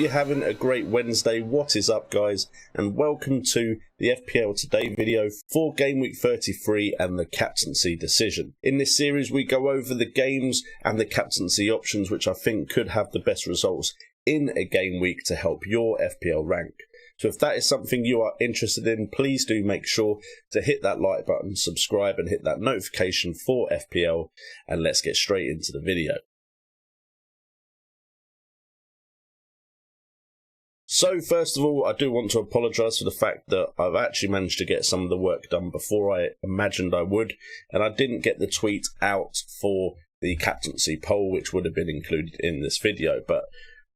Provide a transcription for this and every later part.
you're having a great Wednesday. What is up, guys? And welcome to the FPL Today video for Game Week 33 and the captaincy decision. In this series, we go over the games and the captaincy options, which I think could have the best results in a game week to help your FPL rank. So if that is something you are interested in, please do make sure to hit that like button, subscribe, and hit that notification for FPL, and let's get straight into the video. So first of all, I do want to apologise for the fact that I've actually managed to get some of the work done before I imagined I would, and I didn't get the tweet out for the captaincy poll, which would have been included in this video, but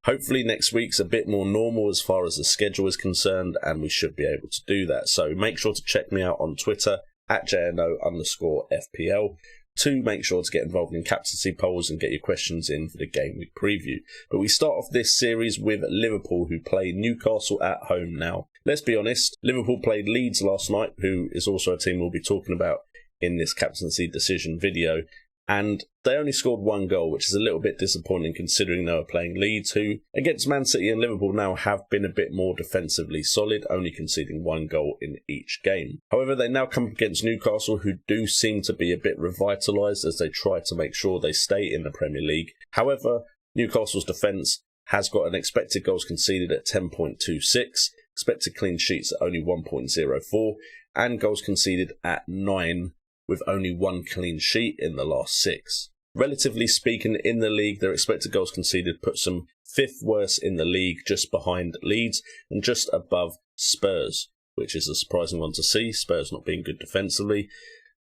hopefully next week's a bit more normal as far as the schedule is concerned, and we should be able to do that. So make sure to check me out on Twitter at JNO_FPL to make sure to get involved in captaincy polls and get your questions in for the game week preview. But we start off this series with Liverpool, who play Newcastle at home now. Let's be honest, Liverpool played Leeds last night, who is also a team we'll be talking about in this captaincy decision video. And they only scored one goal, which is a little bit disappointing considering they were playing Leeds, who against Man City and Liverpool now have been a bit more defensively solid, only conceding one goal in each game. However, they now come against Newcastle, who do seem to be a bit revitalised as they try to make sure they stay in the Premier League. However, Newcastle's defence has got an expected goals conceded at 10.26, expected clean sheets at only 1.04, and goals conceded at 9, with only one clean sheet in the last 6. Relatively speaking, in the league, their expected goals conceded puts them 5th worst in the league, just behind Leeds and just above Spurs, which is a surprising one to see, Spurs not being good defensively.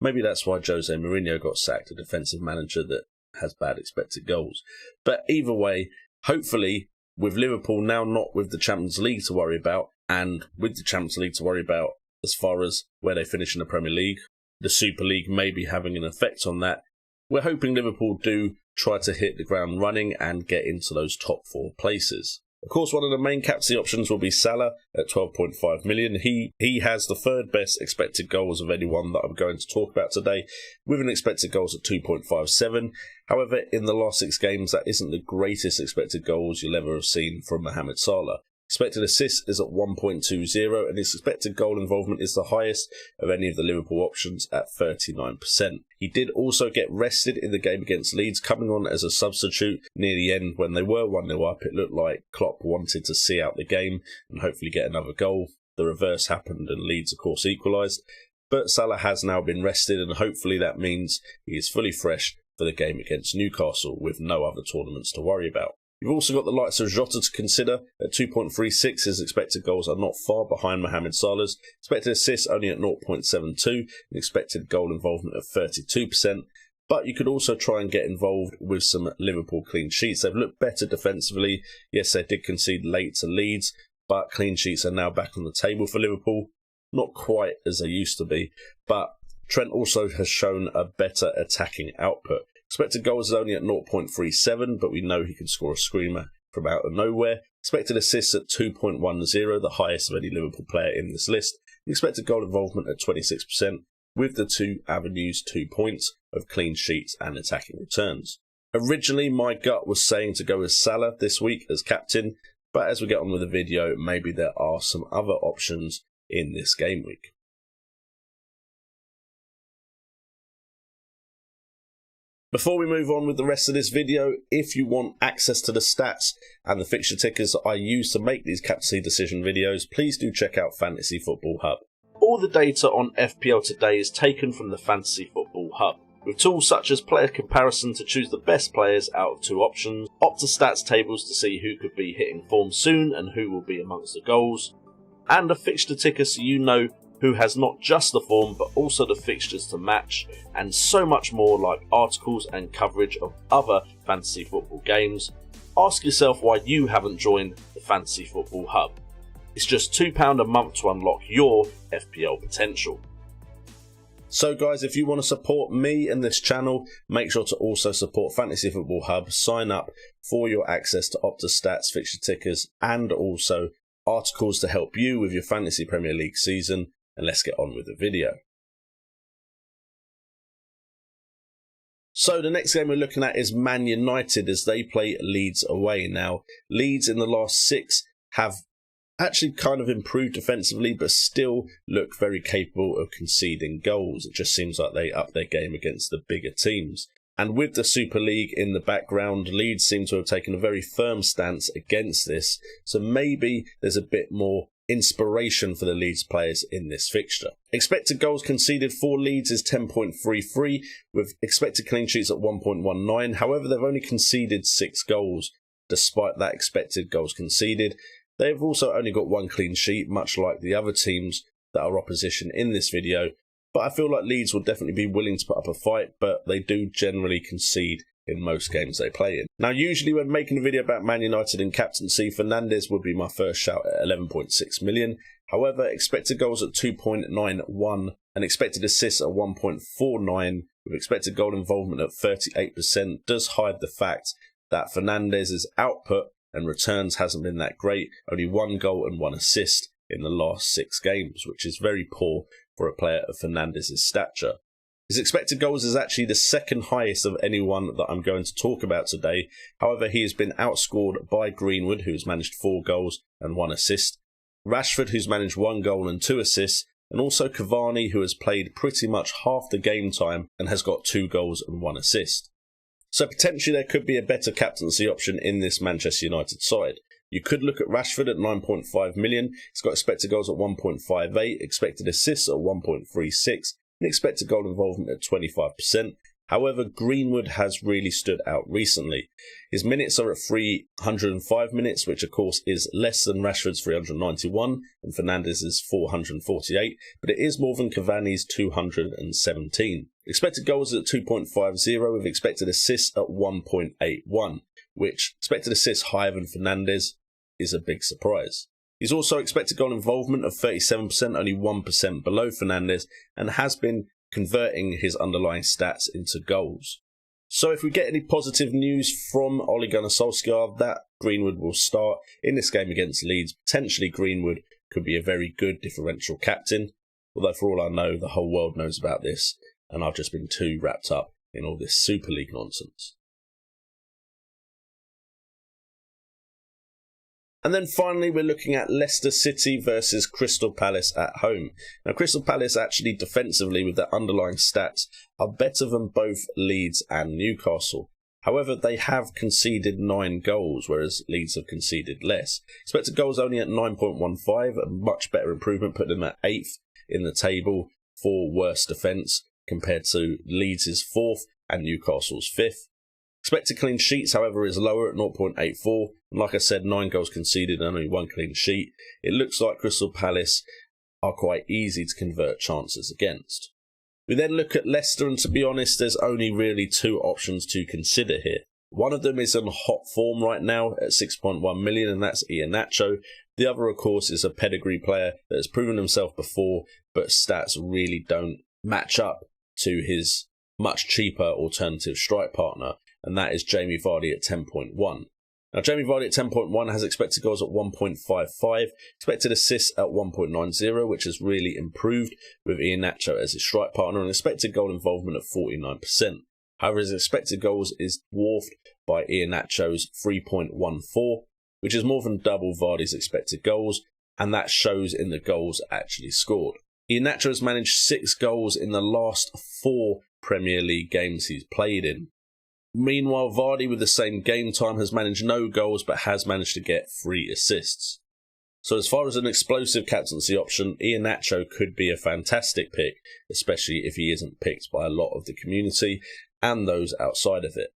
Maybe that's why Jose Mourinho got sacked, a defensive manager that has bad expected goals. But either way, hopefully, with Liverpool now not with the Champions League to worry about, and with the Champions League to worry about as far as where they finish in the Premier League, the Super League may be having an effect on that. We're hoping Liverpool do try to hit the ground running and get into those top 4 places. Of course, one of the main captaincy options will be Salah at 12.5 million. He has the 3rd best expected goals of anyone that I'm going to talk about today, with an expected goals at 2.57. However, in the last 6 games, that isn't the greatest expected goals you'll ever have seen from Mohamed Salah. Expected assists is at 1.20, and his expected goal involvement is the highest of any of the Liverpool options at 39%. He did also get rested in the game against Leeds, coming on as a substitute near the end when they were 1-0 up. It looked like Klopp wanted to see out the game and hopefully get another goal. The reverse happened and Leeds, of course, equalised. But Salah has now been rested, and hopefully that means he is fully fresh for the game against Newcastle with no other tournaments to worry about. You've also got the likes of Jota to consider. At 2.36, his expected goals are not far behind Mohamed Salah's. Expected assists only at 0.72, and expected goal involvement of 32%. But you could also try and get involved with some Liverpool clean sheets. They've looked better defensively. Yes, they did concede late to Leeds, but clean sheets are now back on the table for Liverpool. Not quite as they used to be, but Trent also has shown a better attacking output. Expected goals is only at 0.37, but we know he can score a screamer from out of nowhere. Expected assists at 2.10, the highest of any Liverpool player in this list. Expected goal involvement at 26%, with the 2 avenues, 2 points of clean sheets and attacking returns. Originally, my gut was saying to go with Salah this week as captain, but as we get on with the video, maybe there are some other options in this game week. Before we move on with the rest of this video, if you want access to the stats and the fixture tickers I use to make these captaincy decision videos, please do check out Fantasy Football Hub. All the data on FPL Today is taken from the Fantasy Football Hub, with tools such as player comparison to choose the best players out of 2 options, Opta-Stats tables to see who could be hitting form soon and who will be amongst the goals, and a fixture ticker so you know who has not just the form but also the fixtures to match, and so much more, like articles and coverage of other fantasy football games. Ask yourself why you haven't joined the Fantasy Football Hub. It's just £2 a month to unlock your FPL potential. So guys, if you want to support me and this channel, make sure to also support Fantasy Football Hub. Sign up for your access to Opta-Stats, fixture tickers, and also articles to help you with your Fantasy Premier League season. And let's get on with the video. So the next game we're looking at is Man United as they play Leeds away. Now, Leeds in the last 6 have actually kind of improved defensively, but still look very capable of conceding goals. It just seems like they up their game against the bigger teams. And with the Super League in the background, Leeds seem to have taken a very firm stance against this. So maybe there's a bit more inspiration for the Leeds players in this fixture. Expected goals conceded for Leeds is 10.33, with expected clean sheets at 1.19. However, they've only conceded 6 goals. Despite that expected goals conceded, they've also only got 1 clean sheet, much like the other teams that are opposition in this video. But I feel like Leeds will definitely be willing to put up a fight, but they do generally concede in most games they play in. Now, usually when making a video about Man United and captaincy, Fernandes would be my first shout at 11.6 million. However, expected goals at 2.91 and expected assists at 1.49 with expected goal involvement at 38% does hide the fact that Fernandes' output and returns hasn't been that great. Only 1 goal and 1 assist in the last 6 games, which is very poor for a player of Fernandes' stature. His expected goals is actually the second highest of anyone that I'm going to talk about today. However, he has been outscored by Greenwood, who's managed 4 goals and 1 assist, Rashford, who's managed 1 goal and 2 assists, and also Cavani, who has played pretty much half the game time and has got 2 goals and 1 assist. So potentially there could be a better captaincy option in this Manchester United side. You could look at Rashford at 9.5 million. He's got expected goals at 1.58, expected assists at 1.36, and expected goal involvement at 25%. However, Greenwood has really stood out recently. His minutes are at 305 minutes, which of course is less than Rashford's 391 and Fernandes' 448, but it is more than Cavani's 217. Expected goals at 2.50 with expected assists at 1.81, which expected assists higher than Fernandes is a big surprise. He's also expected goal involvement of 37%, only 1% below Fernandes, and has been converting his underlying stats into goals. So if we get any positive news from Ole Gunnar Solskjaer that Greenwood will start in this game against Leeds, potentially Greenwood could be a very good differential captain, although for all I know, the whole world knows about this, and I've just been too wrapped up in all this Super League nonsense. And then finally, we're looking at Leicester City versus Crystal Palace at home. Now, Crystal Palace actually defensively with their underlying stats are better than both Leeds and Newcastle. However, they have conceded 9 goals, whereas Leeds have conceded less. Expected goals only at 9.15, a much better improvement, putting them at 8th in the table for worst defence compared to Leeds' 4th and Newcastle's 5th. Expected clean sheets, however, is lower at 0.84. And like I said, 9 goals conceded and only 1 clean sheet. It looks like Crystal Palace are quite easy to convert chances against. We then look at Leicester, and to be honest, there's only really 2 options to consider here. One of them is on hot form right now at 6.1 million, and that's Iheanacho. The other, of course, is a pedigree player that has proven himself before, but stats really don't match up to his much cheaper alternative strike partner, and that is Jamie Vardy at 10.1. Now, Jamie Vardy at 10.1 has expected goals at 1.55, expected assists at 1.90, which has really improved with Iheanacho as his strike partner, and expected goal involvement at 49%. However, his expected goals is dwarfed by Iheanacho's 3.14, which is more than double Vardy's expected goals, and that shows in the goals actually scored. Iheanacho has managed 6 goals in the last 4 Premier League games he's played in. Meanwhile, Vardy, with the same game time, has managed no goals but has managed to get 3 assists. So as far as an explosive captaincy option, Iheanacho could be a fantastic pick, especially if he isn't picked by a lot of the community and those outside of it.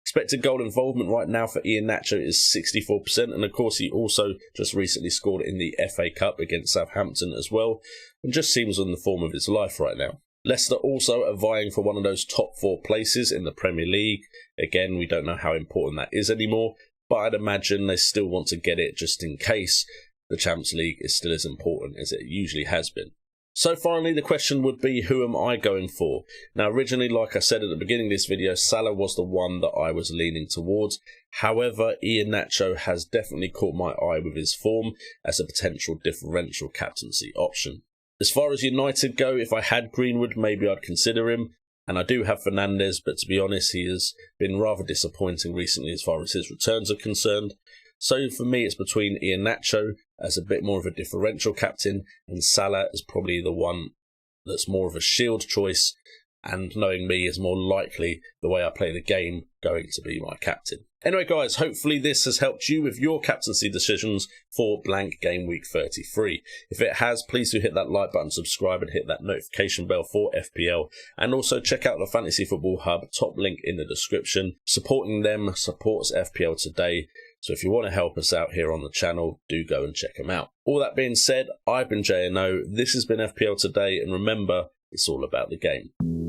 Expected goal involvement right now for Iheanacho is 64%, and of course he also just recently scored in the FA Cup against Southampton as well, and just seems on the form of his life right now. Leicester also are vying for one of those top 4 places in the Premier League. Again, we don't know how important that is anymore, but I'd imagine they still want to get it just in case the Champions League is still as important as it usually has been. So finally, the question would be, who am I going for? Now, originally, like I said at the beginning of this video, Salah was the one that I was leaning towards. However, Iheanacho has definitely caught my eye with his form as a potential differential captaincy option. As far as United go, if I had Greenwood, maybe I'd consider him. And I do have Fernandes, but to be honest, he has been rather disappointing recently as far as his returns are concerned. So for me, it's between Iheanacho as a bit more of a differential captain, and Salah is probably the one that's more of a shield choice, and knowing me is more likely the way I play the game going to be my captain. Anyway guys, hopefully this has helped you with your captaincy decisions for blank game week 33. If it has, please do hit that like button, subscribe and hit that notification bell for FPL, and also check out the Fantasy Football Hub, top link in the description. Supporting them supports FPL Today, so if you want to help us out here on the channel, do go and check them out. All that being said, I've been JNO, this has been FPL Today, and remember, it's all about the game.